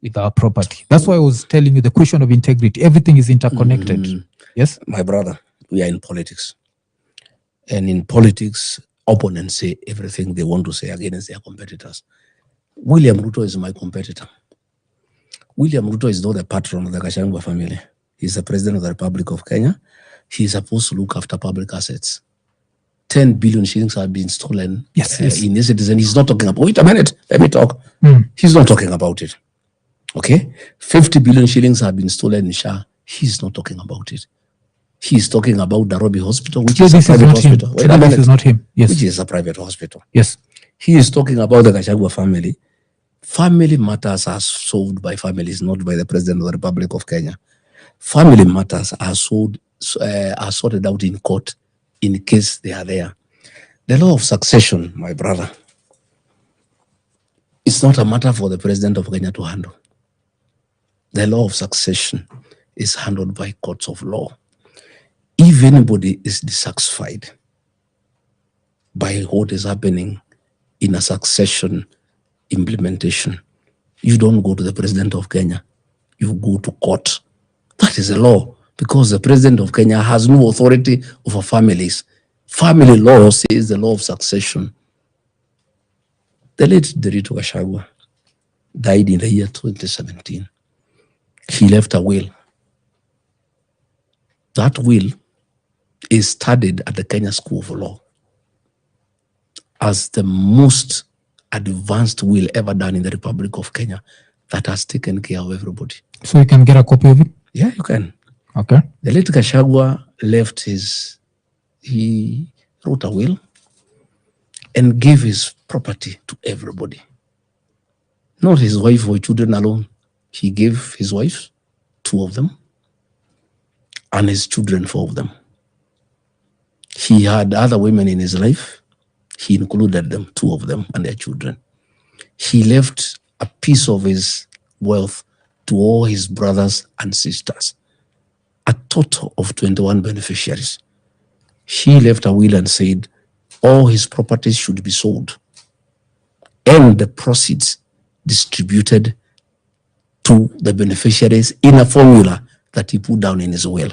with our property. That's why I was telling you the question of integrity. Everything is interconnected. Yes? My brother, we are in politics. And in politics, opponents say everything they want to say against their competitors. William Ruto is my competitor. William Ruto is not the patron of the Gachagua family. He's the president of the Republic of Kenya. He's supposed to look after public assets. 10 billion shillings have been stolen in his citizen. He's not talking about, wait a minute, let me talk. He's not talking about it. Okay? 50 billion shillings have been stolen in SHA. He's not talking about it. He's talking about the Nairobi hospital, which is a private hospital. Wait a minute. This is not him. Yes. Which is a private hospital. Yes. He is talking about the Gachagua family. Family matters are solved by families, not by the President of the Republic of Kenya. Family matters are sorted out in court in case they are there. The law of succession, my brother, it's not a matter for the President of Kenya to handle. The law of succession is handled by courts of law. If anybody is dissatisfied by what is happening in a succession implementation, you don't go to the President of Kenya, you go to court. That is the law, because the President of Kenya has no authority over families. Family law says the law of succession. The late Ruto Gachagua died in the year 2017. He left a will. That will is studied at the Kenya School of Law as the most advanced will ever done in the Republic of Kenya that has taken care of everybody. So you can get a copy of it? Yeah, you can. Okay. The late Gachagua left he wrote a will and gave his property to everybody. Not his wife or children alone. He gave his wife, 2 of them, and his children, 4 of them. He had other women in his life. He included them, 2 of them, and their children. He left a piece of his wealth to all his brothers and sisters, a total of 21 beneficiaries. He left a will and said all his properties should be sold and the proceeds distributed to the beneficiaries in a formula that he put down in his will.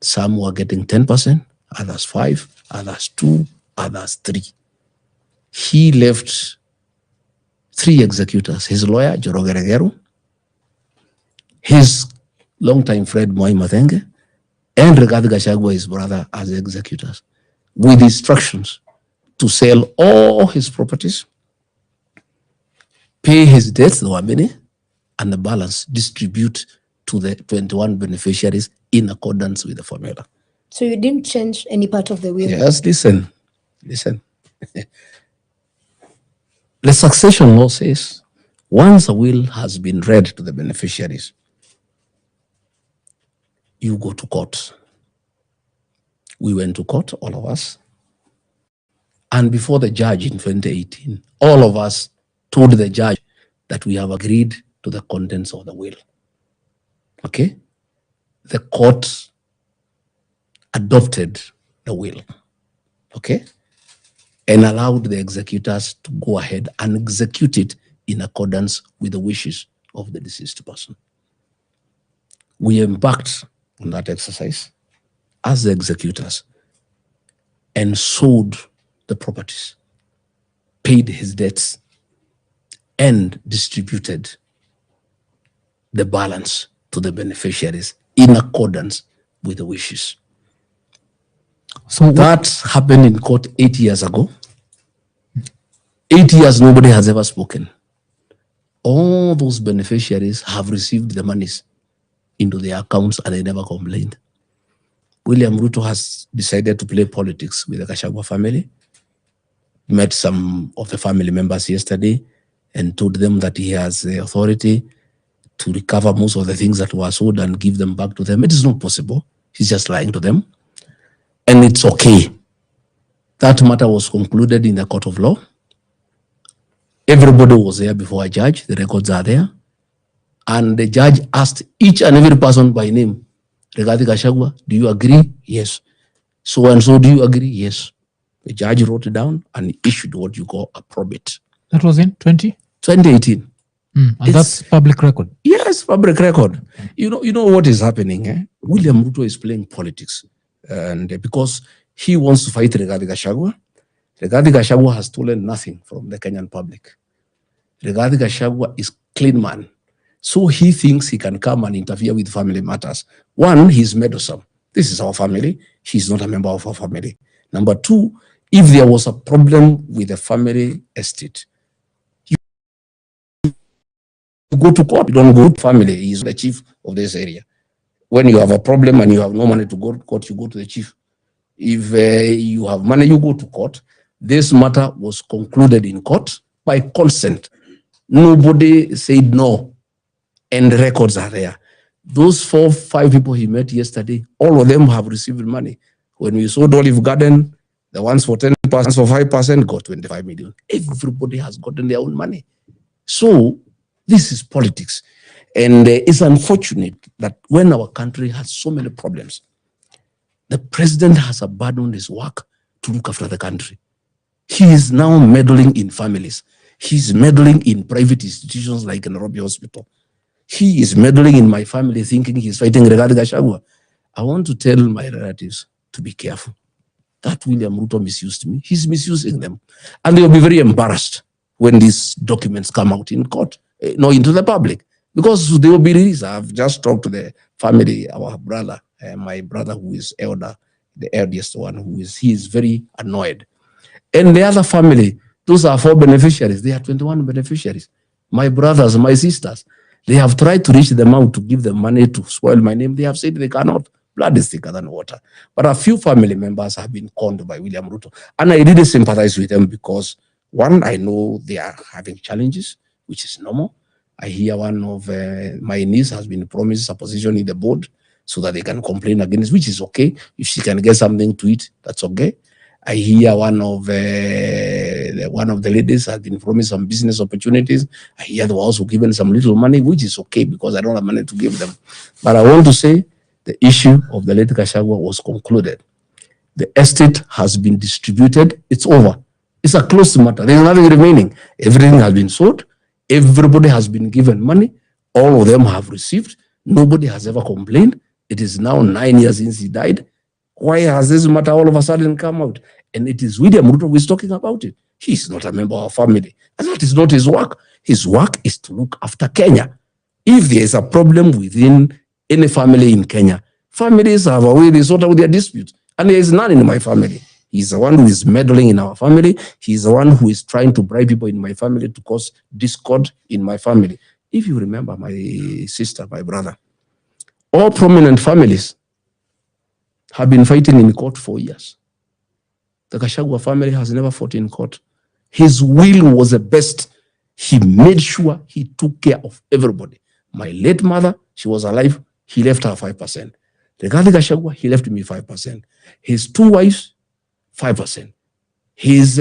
Some were getting 10%, others 5%, others 2%, others 3%. He left 3 executors, his lawyer, Joroge Regero, his longtime friend, Moi Mathenge, and Rigathi Gachagua, his brother, as executors, with instructions to sell all his properties, pay his debts, there were many, and the balance distribute to the 21 beneficiaries in accordance with the formula. So you didn't change any part of the will? Yes, listen. The succession law says once a will has been read to the beneficiaries, you go to court. We went to court, all of us. And before the judge in 2018, all of us told the judge that we have agreed to the contents of the will. Okay? The court adopted the will. Okay? And allowed the executors to go ahead and execute it in accordance with the wishes of the deceased person. We embarked on that exercise as the executors and sold the properties, paid his debts, and distributed the balance to the beneficiaries in accordance with the wishes. So that happened in court 8 years ago. 8 years, nobody has ever spoken. All those beneficiaries have received the monies into their accounts and they never complained. William Ruto has decided to play politics with the Gachagua family. Met some of the family members yesterday and told them that he has the authority to recover most of the things that were sold and give them back to them. It is not possible. He's just lying to them. And it's okay. That matter was concluded in the court of law. Everybody was there before a judge. The records are there. And the judge asked each and every person by name, Rigathi Gachagua, do you agree? Yes. So and so, do you agree? Yes. The judge wrote it down and issued what you call a probate. That was in 2018. And that's public record. That's public record. You know what is happening. William Ruto is playing politics, and because he wants to fight Rigathi Gachagua. Rigathi Gachagua has stolen nothing from the Kenyan public. Rigathi Gachagua is clean man, so he thinks he can come and interfere with family matters. One, he's meddlesome. This is our family. He's not a member of our family. Number two, if there was a problem with the family estate, you go to court. You don't go to family. He's the chief of this area. When you have a problem and you have no money to go to court, you go to the chief. If you have money, you go to court. This matter was concluded in court by consent. Nobody said no, and the records are there. Those 4 or 5 people he met yesterday, all of them have received money. When we sold Olive Garden, the ones for 10%, for 5% got 25 million. Everybody has gotten their own money. So this is politics. And it's unfortunate that when our country has so many problems, the president has abandoned his work to look after the country. He is now meddling in families. He's meddling in private institutions like Nairobi Hospital. He is meddling in my family thinking he's fighting Rigathi Gachagua. I want to tell my relatives to be careful. That William Ruto misused me. He's misusing them. And they'll be very embarrassed when these documents come out in court, into the public, because they will be released. I've just talked to the family, our brother, my brother who is elder, the eldest one, he is very annoyed. And the other family, those are 4 beneficiaries. They are 21 beneficiaries. My brothers, my sisters, they have tried to reach them out to give them money to spoil my name. They have said they cannot. Blood is thicker than water. But a few family members have been conned by William Ruto. And I really sympathize with them because, one, I know they are having challenges, which is normal. I hear one of my niece has been promised a position in the board so that they can complain against, which is okay. If she can get something to eat, that's okay. I hear one of the ladies has been promised some business opportunities. I hear they were also given some little money, which is okay because I don't have money to give them. But I want to say the issue of the late Gachagua was concluded. The estate has been distributed. It's over. It's a closed matter. There's nothing remaining. Everything has been sold. Everybody has been given money. All of them have received. Nobody has ever complained. It is now 9 years since he died. Why has this matter all of a sudden come out? And it is William Ruto who is talking about it. He's not a member of our family. And that is not his work. His work is to look after Kenya. If there is a problem within any family in Kenya, families have a way they sort out their disputes. And there is none in my family. He's the one who is meddling in our family. He's the one who is trying to bribe people in my family to cause discord in my family. If you remember my sister, my brother, all prominent families have been fighting in court for years. The Gachagua family has never fought in court. His will was the best. He made sure he took care of everybody. My late mother, she was alive. He left her 5%. Rigathi Gachagua, he left me 5%. His 2 wives, 5%. His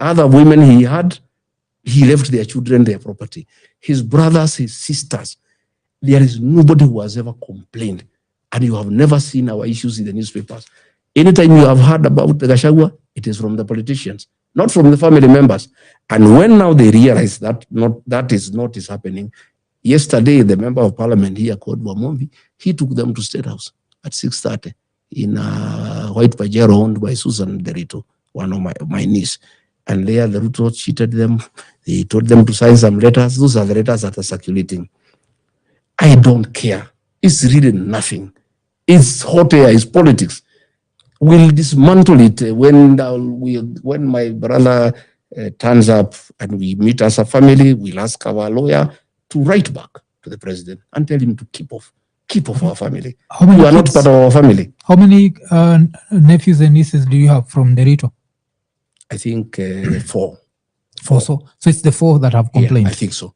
other women he had, he left their children their property. His brothers, his sisters. There is nobody who has ever complained. And you have never seen our issues in the newspapers. Anytime you have heard about the Gachagua, it is from the politicians, not from the family members. And when now they realize that that is not happening, yesterday the member of parliament here called Wamombi, he took them to State House at 6:30 in a white Pajero owned by Susan Derito, one of my niece. And there the Ruto cheated them. They told them to sign some letters. Those are the letters that are circulating. I don't care. It's really nothing. It's hot air, it's politics. We'll dismantle it when my brother turns up and we meet as a family. We'll ask our lawyer to write back to the president and tell him to keep off our family. You are not part of our family. How many nephews and nieces do you have from Derito? I think 4. 4. So it's the 4 that have complained. Yeah, I think so.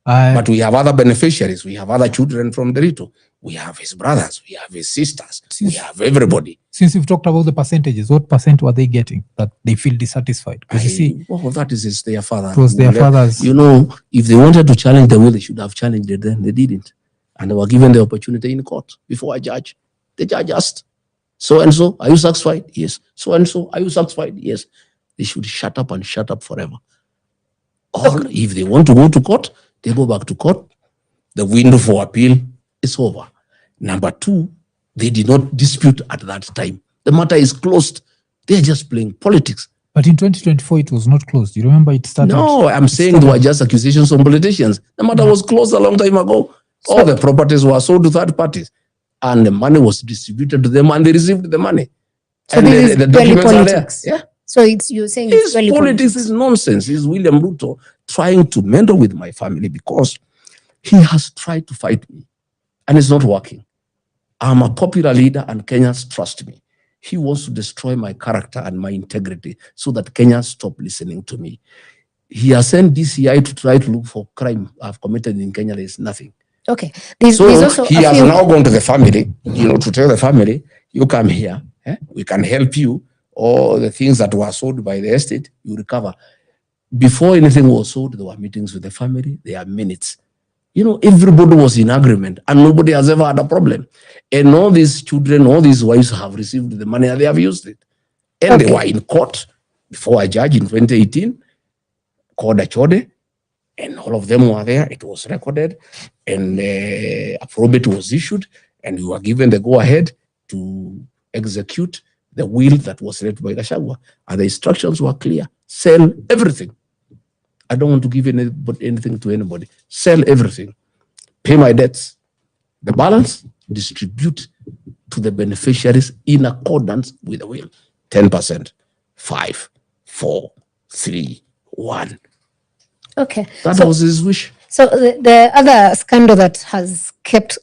But we have other beneficiaries. We have other children from Derito. We have his brothers. We have his sisters. We have everybody. Since you've talked about the percentages, what percent were they getting that they feel dissatisfied? Because you see, that is their father. It was their fathers. You know, if they wanted to challenge the will, they should have challenged it then. They didn't. And they were given the opportunity in court before a judge. The judge asked, so-and-so, are you satisfied? Yes. So-and-so, are you satisfied? Yes. They should shut up and shut up forever. Or if they want to go to court, they go back to court. The window for appeal is over. Number two, they did not dispute at that time. The matter is closed. They are just playing politics. But in 2024, it was not closed. You remember it started? No, I'm saying there were just accusations on politicians. The matter was closed a long time ago. So, all the properties were sold to third parties. And the money was distributed to them and they received the money. So and this the is documents politics. are there. Yeah. So you're saying it's This politics is nonsense. It's William Ruto trying to meddle with my family because he has tried to fight me and it's not working. I'm a popular leader and Kenyans trust me. He wants to destroy my character and my integrity so that Kenyans stop listening to me. He has sent DCI to try to look for crime I've committed in Kenya. There is nothing. Okay. There's also he has now gone to the family, to tell the family, you come here, we can help you. All the things that were sold by the estate, you recover. Before anything was sold, there were meetings with the family, there are minutes. Everybody was in agreement and nobody has ever had a problem. And all these children, all these wives have received the money and they have used it. And they were in court before a judge in 2018 called Achode, and all of them were there. It was recorded and a probate was issued and we were given the go-ahead to execute the will that was left by Gachagua. And the instructions were clear. Sell everything. I don't want to give anything to anybody. Sell everything. Pay my debts. The balance, distribute to the beneficiaries in accordance with the will. 10%. 5, 4, 3, 1. Okay. That was his wish. So the other scandal that has kept